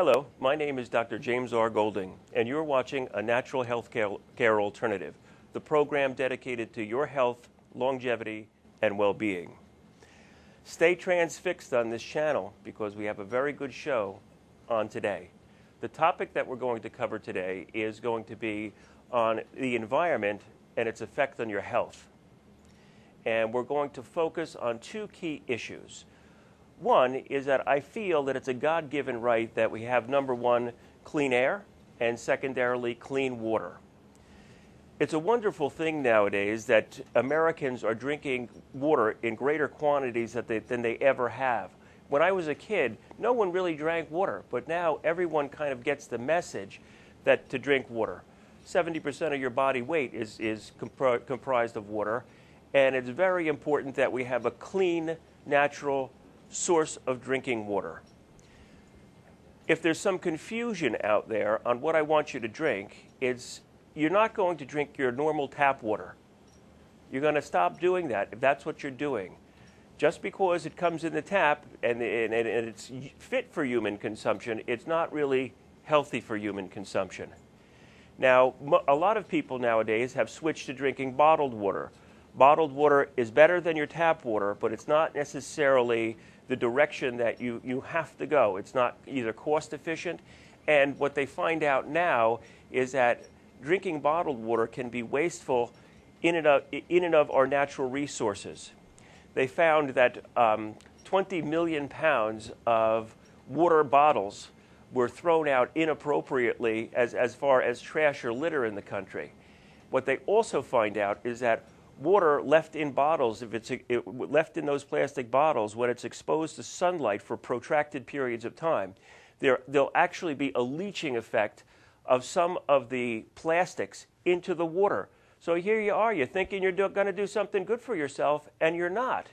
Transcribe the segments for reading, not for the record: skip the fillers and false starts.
Hello, my name is Dr. James R. Golding, and you're watching A Natural Health Care Alternative, the program dedicated to your health, longevity, and well-being. Stay transfixed on this channel because we have a very good show on today. The topic that we're going to cover today is going to be on the environment and its effect on your health. And we're going to focus on two key issues. One is that I feel that it's a God-given right that we have, number one, clean air, and secondarily, clean water. It's a wonderful thing nowadays that Americans are drinking water in greater quantities than they ever have. When I was a kid, no one really drank water, but now everyone kind of gets the message that to drink water. 70% of your body weight is comprised of water, and it's very important that we have a clean, natural source of drinking water. If there's some confusion out there on what I want you to drink, you're not going to drink your normal tap water. You're going to stop doing that if that's what you're doing. Just because it comes in the tap and it's fit for human consumption, it's not really healthy for human consumption. Now, a lot of people nowadays have switched to drinking bottled water. Bottled water is better than your tap water, but it's not necessarily the direction that you have to go. It's not either cost efficient, and what they find out now is that drinking bottled water can be wasteful in and of our natural resources. They found that 20 million pounds of water bottles were thrown out inappropriately as far as trash or litter in the country. What they also find out is that water left in bottles, if it's left in those plastic bottles, when it's exposed to sunlight for protracted periods of time, there'll actually be a leaching effect of some of the plastics into the water. So here you are, you're thinking you're going to do something good for yourself, and you're not.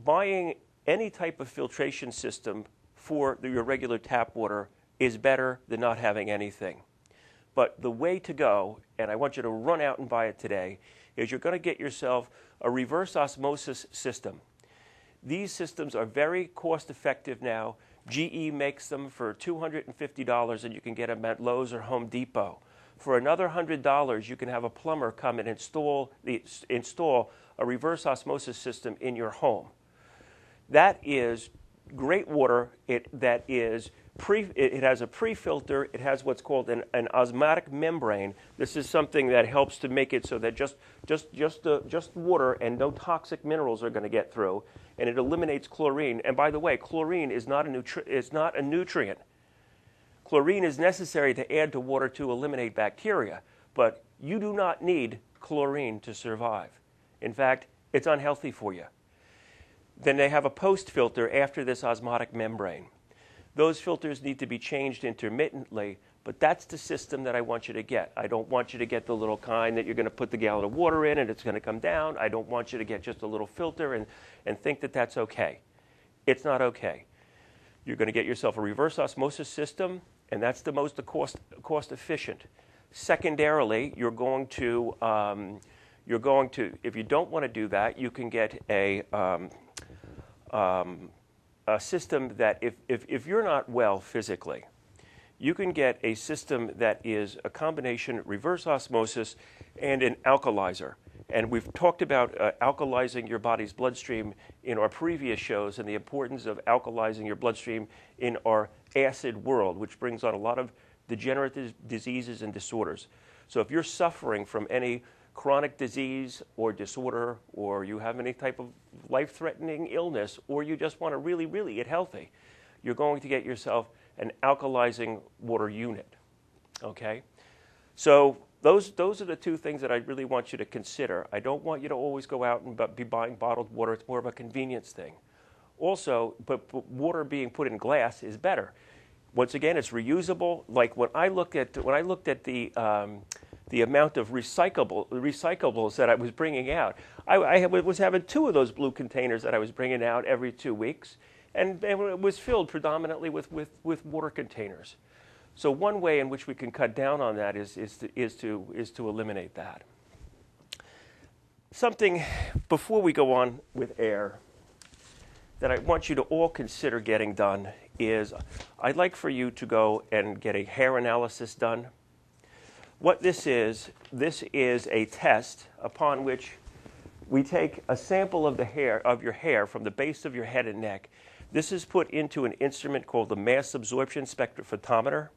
Buying any type of filtration system for your regular tap water is better than not having anything. But the way to go, and I want you to run out and buy it today, is you're going to get yourself a reverse osmosis system. These systems are very cost effective now. GE makes them for $250, and you can get them at Lowe's or Home Depot. For another $100, you can have a plumber come and install a reverse osmosis system in your home. That is great water. It has a pre-filter. It has what's called an osmotic membrane. This is something that helps to make it so that just water and no toxic minerals are going to get through, and it eliminates chlorine. And by the way, chlorine is not a nutrient. Chlorine is necessary to add to water to eliminate bacteria, but you do not need chlorine to survive. In fact, it's unhealthy for you. Then they have a post filter after this osmotic membrane. Those filters need to be changed intermittently, but that's the system that I want you to get. I don't want you to get the little kind that you're going to put the gallon of water in and it's going to come down. I don't want you to get just a little filter and think that that's okay. It's not okay. You're going to get yourself a reverse osmosis system, and that's the most cost efficient. Secondarily, you're going to, if you don't want to do that, you can get a system that if you're not well physically, you can get a system that is a combination reverse osmosis and an alkalizer. And we've talked about alkalizing your body's bloodstream in our previous shows and the importance of alkalizing your bloodstream in our acid world, which brings on a lot of degenerative diseases and disorders. So if you're suffering from any chronic disease or disorder, or you have any type of life-threatening illness, or you just want to really, really get healthy, you're going to get yourself an alkalizing water unit, okay? So those are the two things that I really want you to consider. I don't want you to always go out and be buying bottled water. It's more of a convenience thing. Also, but water being put in glass is better. Once again, it's reusable. Like when I looked at the amount of recyclables that I was bringing out. I was having 2 of those blue containers that I was bringing out every 2 weeks, and it was filled predominantly with water containers. So one way in which we can cut down on that is to eliminate that. Something before we go on with air that I want you to all consider getting done is I'd like for you to go and get a hair analysis done. What this is a test upon which we take a sample of your hair from the base of your head and neck. This is put into an instrument called the mass absorption spectrophotometer.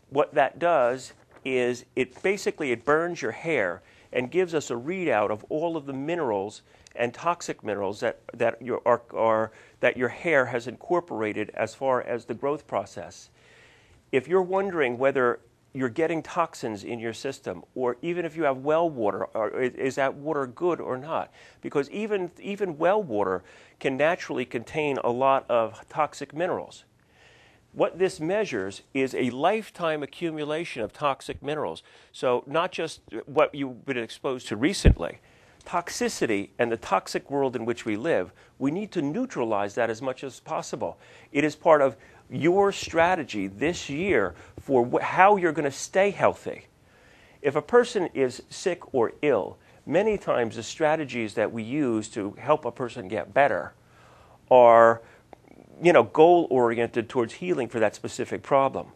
What that does is it burns your hair and gives us a readout of all of the minerals and toxic minerals that your hair has incorporated as far as the growth process. If you're wondering whether you're getting toxins in your system, or even if you have well water, or is that water good or not? Because even well water can naturally contain a lot of toxic minerals. What this measures is a lifetime accumulation of toxic minerals. So not just what you've been exposed to recently. Toxicity and the toxic world in which we live, we need to neutralize that as much as possible. It is part of your strategy this year for how you're going to stay healthy. If a person is sick or ill, many times the strategies that we use to help a person get better are goal-oriented towards healing for that specific problem.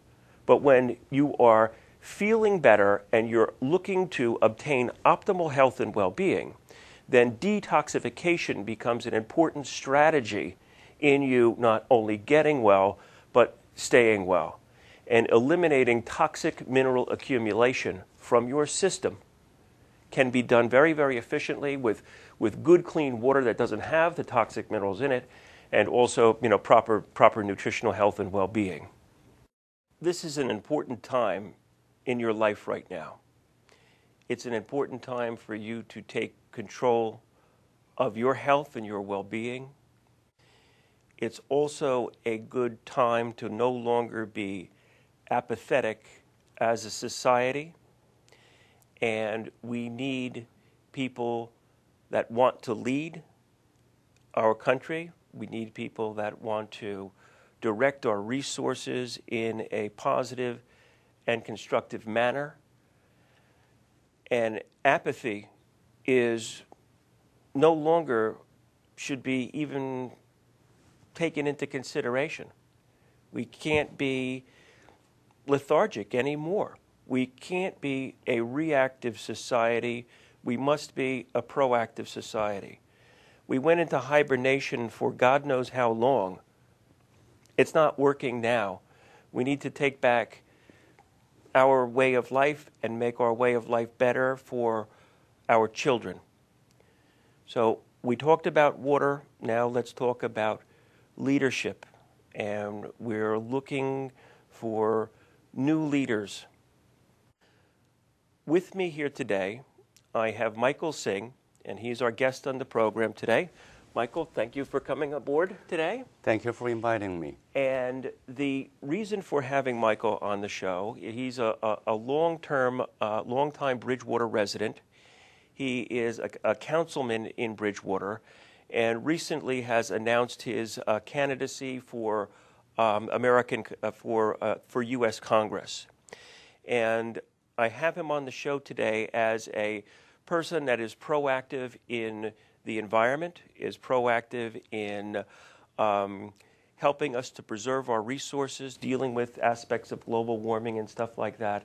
But when you are feeling better and you're looking to obtain optimal health and well-being, then detoxification becomes an important strategy in you not only getting well, but staying well, and eliminating toxic mineral accumulation from your system can be done very, very efficiently with good, clean water that doesn't have the toxic minerals in it, and also proper nutritional health and well-being. This is an important time in your life right now. It's an important time for you to take control of your health and your well-being. It's also a good time to no longer be apathetic as a society, and we need people that want to lead our country. We need people that want to direct our resources in a positive and constructive manner. And apathy is no longer should be even taken into consideration. We can't be lethargic anymore. We can't be a reactive society. We must be a proactive society. We went into hibernation for God knows how long. It's not working now. We need to take back our way of life and make our way of life better for our children. So we talked about water. Now let's talk about leadership. And we're looking for new leaders. With me here today, I have Michael Hsing, and he's our guest on the program today. Michael, thank you for coming aboard today. Thank you for inviting me. And the reason for having Michael on the show, he's a long-time Bridgewater resident. He is a councilman in Bridgewater, and recently has announced his candidacy for U.S. Congress. And I have him on the show today as a person that is proactive in the environment, is proactive in helping us to preserve our resources, dealing with aspects of global warming and stuff like that.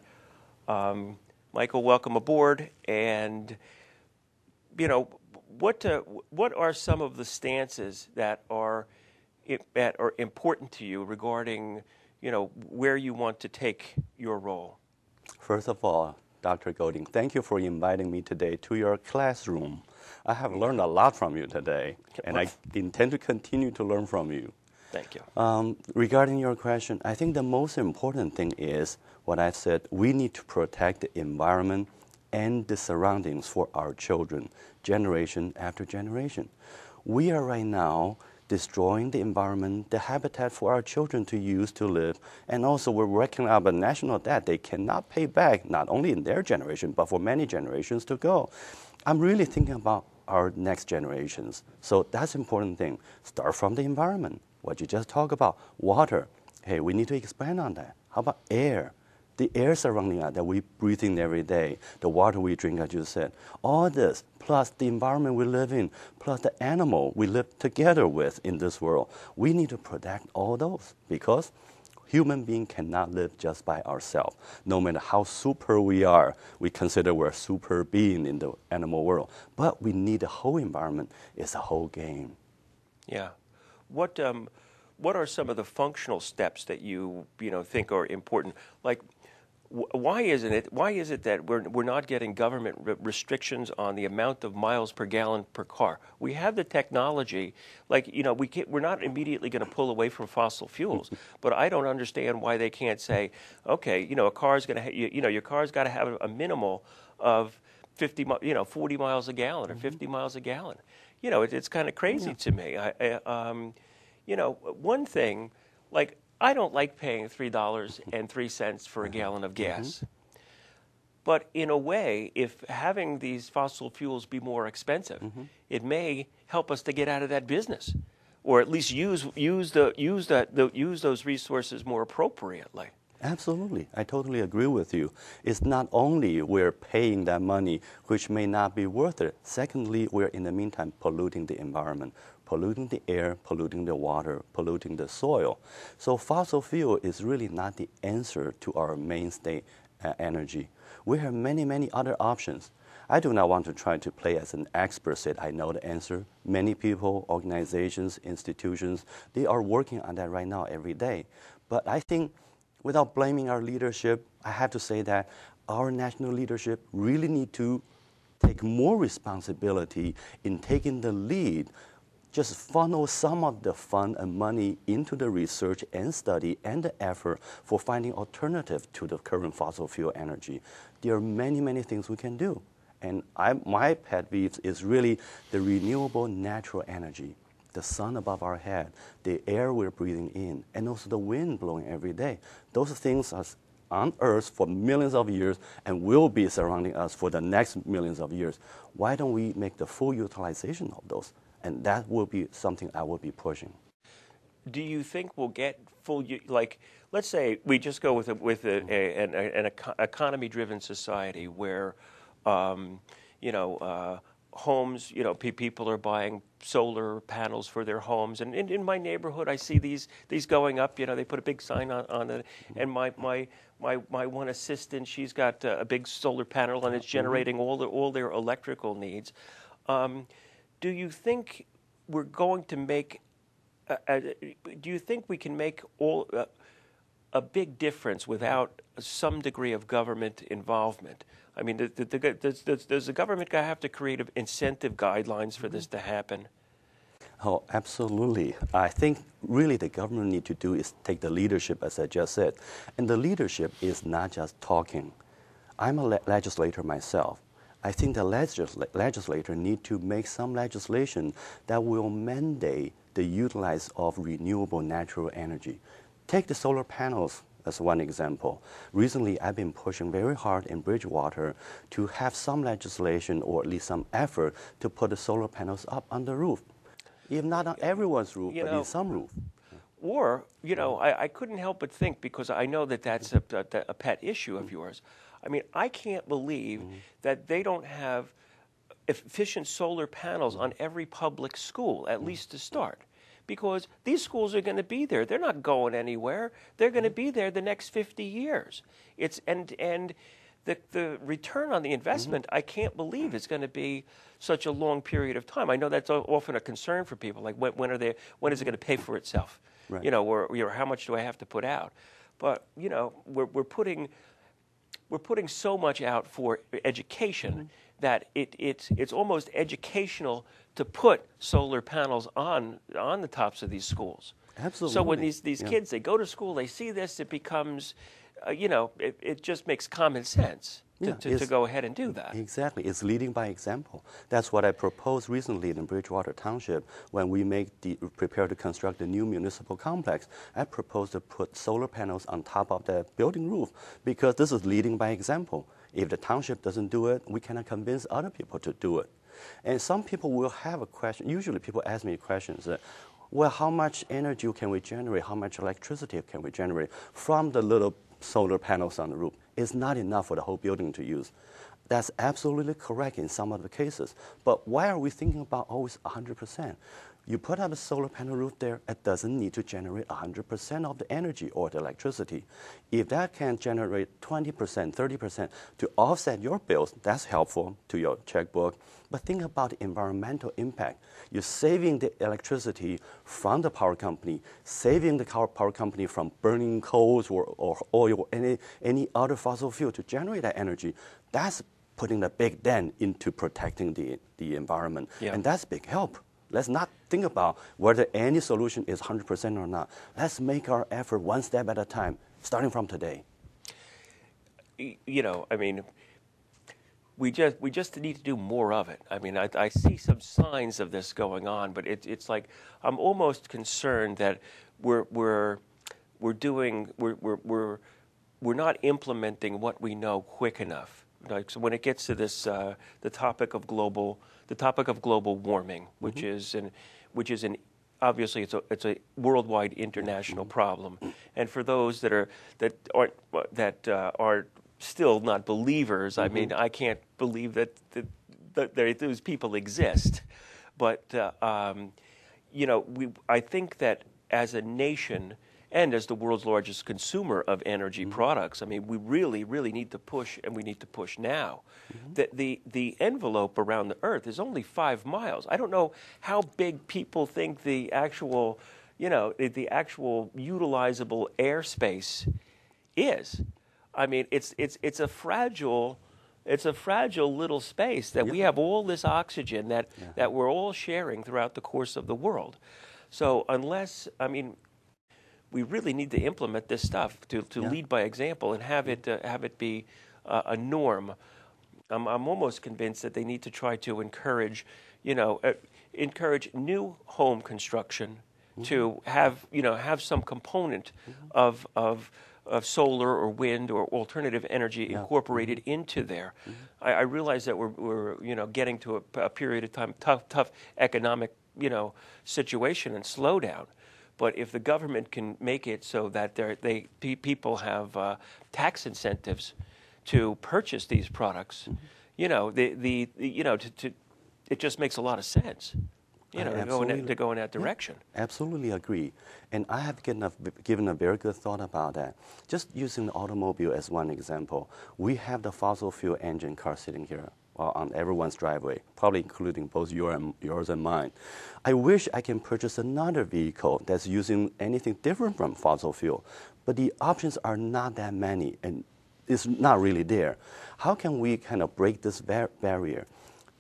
Michael, welcome aboard. And, what are some of the stances that are important to you regarding, where you want to take your role? First of all, Dr. Golding, thank you for inviting me today to your classroom. I have learned a lot from you today, and I intend to continue to learn from you. Thank you. Regarding your question, I think the most important thing is what I said. We need to protect the environment and the surroundings for our children, generation after generation. We are right now destroying the environment, the habitat for our children to use to live, and also we're racking up a national debt they cannot pay back, not only in their generation, but for many generations to go. I'm really thinking about our next generations. So that's an important thing. Start from the environment, what you just talked about. Water, hey, we need to expand on that. How about air? the air surrounding us that we breathe in every day, the water we drink, as you said, all this, plus the environment we live in, plus the animal we live together with in this world, we need to protect all those because human being cannot live just by ourselves. No matter how super we are, we consider we're a super being in the animal world. But we need the whole environment. It's a whole game. Yeah. What are some of the functional steps that you think are important? Like, why is it that we're not getting government restrictions on the amount of miles per gallon per car? We have the technology, like we're not immediately going to pull away from fossil fuels, but I don't understand why they can't say, okay, a car's going to your car's got to have a minimal of 40 miles a gallon or 50 miles a gallon. It's kind of crazy to me. One thing, like, I don't like paying $3.03 for a gallon of gas. But in a way, if having these fossil fuels be more expensive, it may help us to get out of that business, or at least use those resources more appropriately. Absolutely. I totally agree with you. It's not only we're paying that money, which may not be worth it. Secondly, we're in the meantime polluting the environment, polluting the air, polluting the water, polluting the soil. So fossil fuel is really not the answer to our mainstay energy. We have many, many other options. I do not want to try to play as an expert, said I know the answer. Many people, organizations, institutions, they are working on that right now every day. But I think without blaming our leadership, I have to say that our national leadership really need to take more responsibility in taking the lead, just funnel some of the fund and money into the research and study and the effort for finding alternatives to the current fossil fuel energy. There are many, many things we can do. And my pet peeve is really the renewable natural energy. The sun above our head, the air we're breathing in, and also the wind blowing every day. Those things are on Earth for millions of years and will be surrounding us for the next millions of years. Why don't we make the full utilization of those? And that will be something I will be pushing. Do you think we'll get full, like, let's say we just go with an economy-driven society where, homes, people are buying solar panels for their homes, and in my neighborhood, I see these going up. They put a big sign on it, and my one assistant, she's got a big solar panel, and it's generating all their electrical needs. Do you think we're going to make? Do you think we can make a big difference without some degree of government involvement? I mean, does the government have to create incentive guidelines for this to happen? Oh, absolutely. I think really the government need to do is take the leadership, as I just said. And the leadership is not just talking. I'm a legislator myself. I think the legislator need to make some legislation that will mandate the utilize of renewable natural energy. Take the solar panels as one example. Recently, I've been pushing very hard in Bridgewater to have some legislation or at least some effort to put the solar panels up on the roof. If not on everyone's roof, but in some roof. Or, I couldn't help but think, because I know that that's a pet issue of yours. I mean, I can't believe that they don't have efficient solar panels on every public school, at least to start. Because these schools are going to be there. They're not going anywhere. They're going to be there the next 50 years. And the return on the investment, I can't believe it's going to be such a long period of time. I know that's often a concern for people. Like, when is it going to pay for itself? Right. Or how much do I have to put out? But we're putting so much out for education that it's almost educational to put solar panels on the tops of these schools. Absolutely. So when these kids, they go to school, they see this, it becomes, it just makes common sense to go ahead and do that. Exactly. It's leading by example. That's what I proposed recently in Bridgewater Township when we prepare to construct the new municipal complex. I proposed to put solar panels on top of the building roof because this is leading by example. If the township doesn't do it, we cannot convince other people to do it. And some people will have a question. Usually people ask me questions. Well, how much energy can we generate? How much electricity can we generate from the little solar panels on the roof. It's not enough for the whole building to use. That's absolutely correct in some of the cases. But why are we thinking about always 100%? You put up a solar panel roof there, it doesn't need to generate 100% of the energy or the electricity. If that can generate 20%, 30% to offset your bills, that's helpful to your checkbook. But think about the environmental impact. You're saving the electricity from the power company, saving the power company from burning coals or oil or any other fossil fuel to generate that energy. That's putting a big dent into protecting the environment. Yeah. And that's big help. Let's not think about whether any solution is 100% or not. Let's make our effort one step at a time, starting from today. You know, I mean, we just need to do more of it. I mean, I see some signs of this going on, but it's like I'm almost concerned that we're not implementing what we know quick enough. Like, so when it gets to this, the topic of global warming, which is obviously it's a worldwide international problem, and for those that are still not believers, I mean, I can't believe that those people exist, but you know, I think that as a nation and as the world's largest consumer of energy products, I mean, we really, really need to push, and we need to push now. The envelope around the Earth is only 5 miles. I don't know how big people think the actual, you know, the actual utilizable airspace is. I mean, it's a fragile little space that we have all this oxygen that we're all sharing throughout the course of the world. So unless, I mean, we really need to implement this stuff to lead by example and have it be a norm. I'm almost convinced that they need to try to encourage new home construction to have some component of solar or wind or alternative energy incorporated into there. I realize that we're getting to a period of time, tough economic situation and slowdown. But if the government can make it so that people have tax incentives to purchase these products, it just makes a lot of sense. To go in that direction. Yeah, absolutely agree. And I have given a very good thought about that. Just using the automobile as one example, we have the fossil fuel engine car sitting here on everyone's driveway, probably including both yours and mine. I wish I can purchase another vehicle that's using anything different from fossil fuel, but the options are not that many, and it's not really there. How can we kind of break this barrier?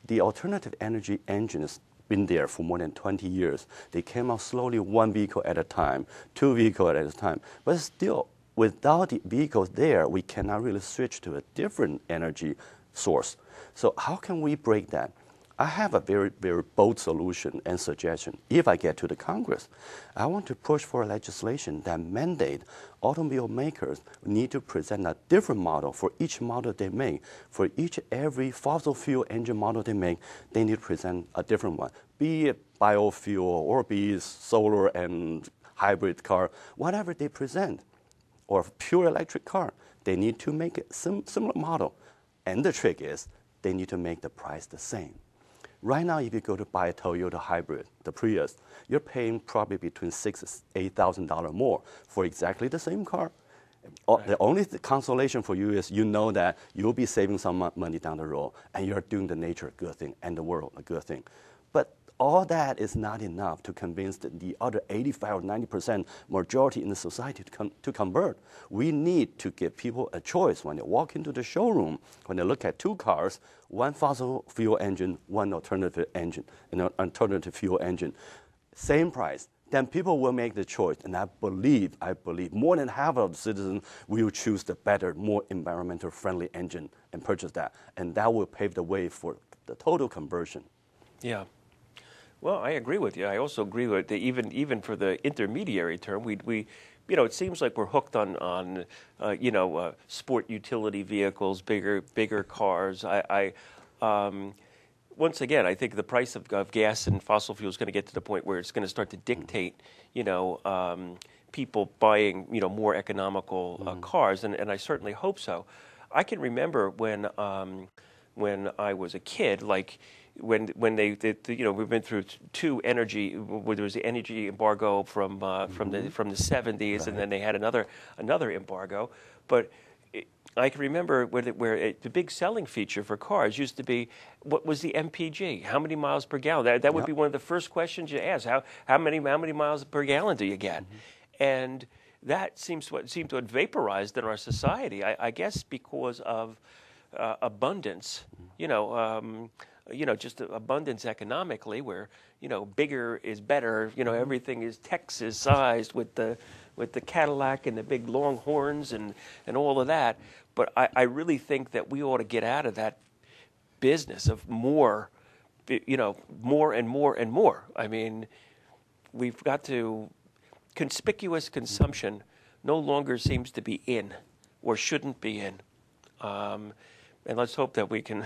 The alternative energy engine has been there for more than 20 years. They came out slowly, one vehicle at a time, two vehicles at a time, but still, without the vehicles there, we cannot really switch to a different energy source. So how can we break that? I have a very, very bold solution and suggestion. If I get to the Congress, I want to push for legislation that mandate automobile makers need to present a different model for each model they make. For every fossil fuel engine model they make, they need to present a different one, be it biofuel or be it solar and hybrid car, whatever they present, or pure electric car, they need to make a similar model. And the trick is, they need to make the price the same. Right now, if you go to buy a Toyota hybrid, the Prius, you're paying probably between $6,000 and $8,000 more for exactly the same car. Right. The only consolation for you is you know that you'll be saving some money down the road, and you're doing the nature a good thing and the world a good thing. But all that is not enough to convince the other 85 or 90% majority in the society to convert. We need to give people a choice when they walk into the showroom, when they look at two cars, one fossil fuel engine, one alternative engine, an alternative fuel engine, same price. Then people will make the choice, and I believe more than half of the citizens will choose the better, more environmental friendly engine and purchase that, and that will pave the way for the total conversion. Yeah. Well, I agree with you. I also agree with the, even for the intermediary term, we it seems like we're hooked on sport utility vehicles, bigger cars. Once again, I think the price of gas and fossil fuel is going to get to the point where it's going to start to dictate, people buying, more economical cars, and I certainly hope so. I can remember when I was a kid, like when they we've been through two energy, where there was the energy embargo from the 70s, and then they had another embargo, but. I can remember where the big selling feature for cars used to be, what was the MPG? How many miles per gallon? That would be one of the first questions you ask. How many miles per gallon do you get? And that seemed to have vaporized in our society. I guess because of abundance. Just abundance economically, where bigger is better. Everything is Texas-sized with the Cadillac and the big long horns and all of that. But I really think that we ought to get out of that business of more and more and more. I mean, we've got to, conspicuous consumption no longer seems to be in or shouldn't be in. And let's hope that we can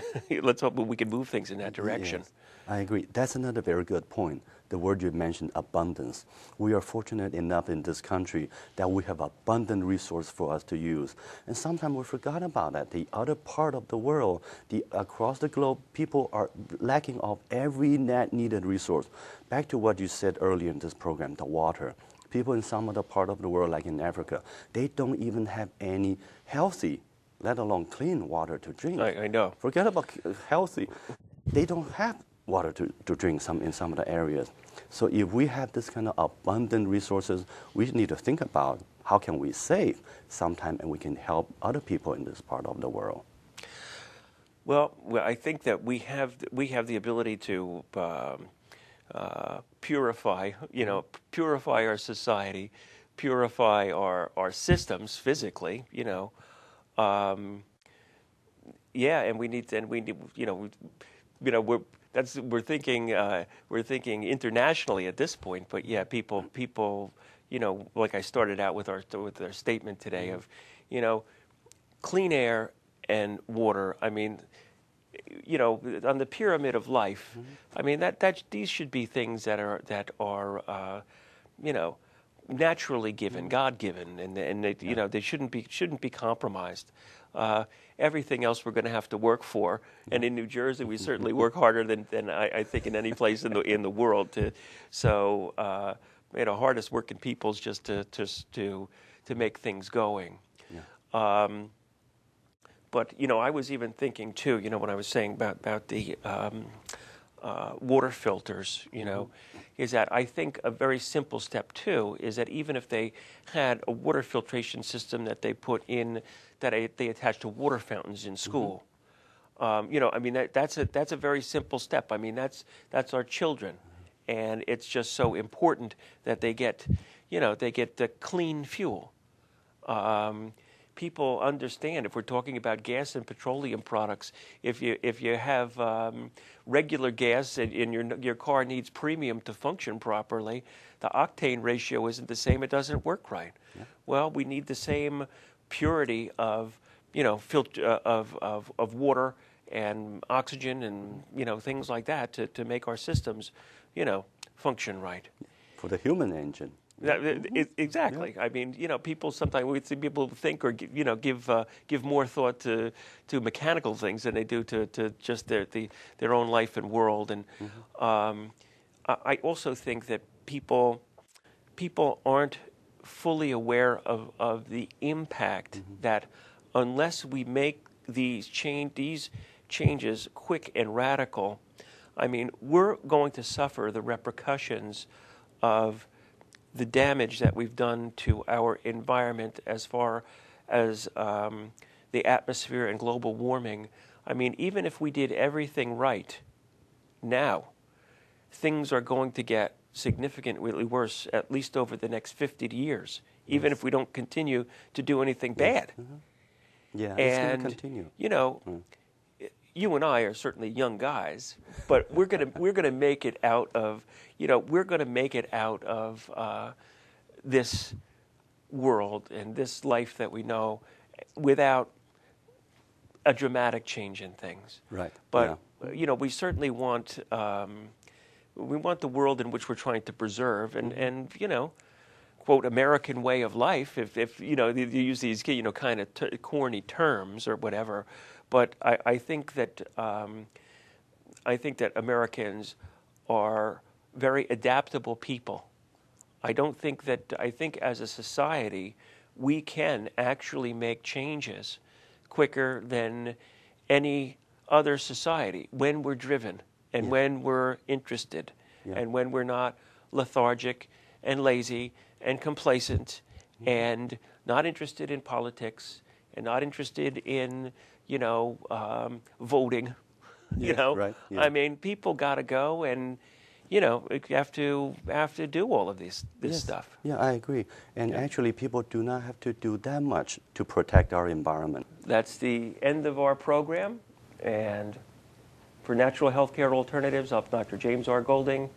move things in that direction. Yes, I agree. That's another very good point. The word you mentioned, abundance. We are fortunate enough in this country that we have abundant resource for us to use. And sometimes we forgot about that. The other part of the world, across the globe, people are lacking of every needed resource. Back to what you said earlier in this program, the water. People in some other part of the world, like in Africa, they don't even have any healthy, let alone clean water to drink. I know. Forget about healthy. They don't have water to drink in some of the areas. So if we have this kind of abundant resources, we need to think about how can we save sometime and we can help other people in this part of the world. Well, I think that we have the ability to purify our society, purify our systems physically, and we're thinking internationally at this point, but yeah, people, like I started out with our statement today of, clean air and water. I mean, on the pyramid of life, I mean that these should be things that are naturally given, God given, and they shouldn't be compromised. Everything else we're going to have to work for, and in New Jersey we certainly work harder than I think in any place in the world. Hardest working people's just to make things going. Yeah. But I was even thinking too. When I was saying about the water filters, is that I think a very simple step too is that even if they had a water filtration system that they put in, that they attach to water fountains in school, that's a very simple step. I mean, that's our children, and it's just so important that they get the clean fuel. People understand, if we're talking about gas and petroleum products, if you have regular gas and your car needs premium to function properly, the octane ratio isn't the same. It doesn't work right. Yeah. Well, we need the same purity of of water and oxygen and things like that to make our systems function right. For the human engine. Exactly. Yeah. I mean, people sometimes we see people think or give more thought to mechanical things than they do to just their own life and world. And I also think that people aren't fully aware of the impact that unless we make these changes quick and radical, I mean, we're going to suffer the repercussions of the damage that we've done to our environment as far as the atmosphere and global warming. I mean, even if we did everything right now, things are going to get significantly worse, at least over the next 50 years, even if we don't continue to do anything bad. Yeah, it's going to continue. You and I are certainly young guys, but we're gonna make it out of this world and this life that we know without a dramatic change in things. Right. But we certainly want the world in which we're trying to preserve, and quote, American way of life, if you know, you use these, you know, kind of corny terms or whatever, but I think that Americans are very adaptable people. I think as a society, we can actually make changes quicker than any other society when we're driven and when we're interested and when we're not lethargic and lazy and complacent and not interested in politics and not interested in, you know, voting. You know, right, I mean, people got to go and, you know, have to do all of this stuff. Yeah, I agree. And actually, people do not have to do that much to protect our environment. That's the end of our program. And for Natural Healthcare Alternatives, I'm Dr. James R. Golding,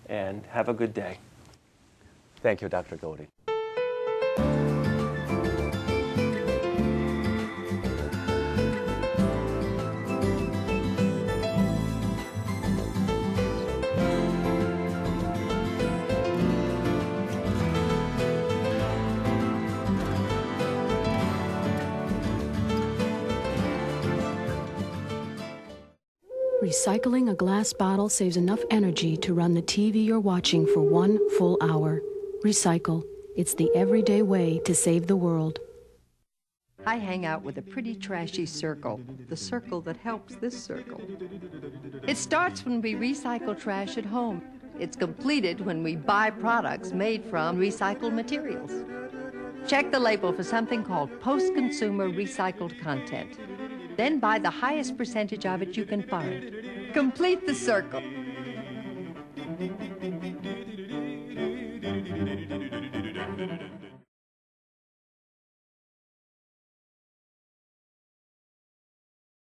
and have a good day. Thank you, Dr. Golding. Recycling a glass bottle saves enough energy to run the TV you're watching for 1 full hour. Recycle. It's the everyday way to save the world. I hang out with a pretty trashy circle, the circle that helps this circle. It starts when we recycle trash at home. It's completed when we buy products made from recycled materials. Check the label for something called post-consumer recycled content. Then buy the highest percentage of it you can find. Complete the circle.